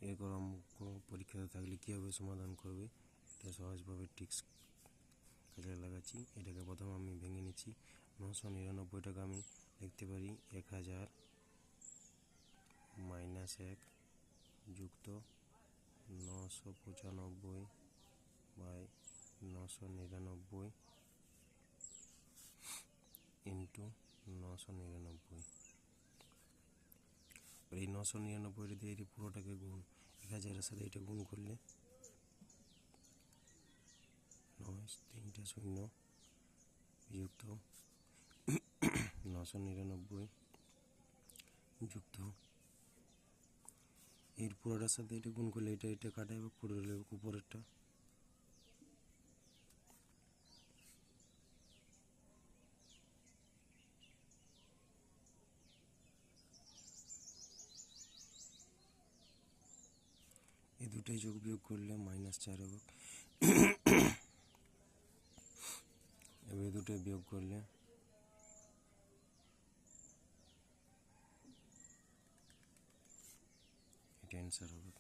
এরকম অঙ্ক পরীক্ষাতে থাকলে কীভাবে সমাধান করবে এটা সহজভাবে ট্রিক্স কাজে লাগাচ্ছি। এটাকে প্রথমে আমি ভেঙে নিচ্ছি। 999টাকে আমি লিখতে পারি 1000 - 1 যুক্ত 995/999 ইন্টু 999। এই 999 দিয়ে এই পুরোটাকে গুণ 1000-এর সাথে এটা গুণ করলে 9 3 0 যুক্ত 999 যুক্ত এর পুরোটার সাথে এটা গুণ করলে এটা কাটা যাবে, পুরো উপরেরটা। এই দুটাই যোগ বিয়োগ করলে -4 হবে। এবার দুটোই বিয়োগ করলে এটা অ্যান্সার হবে।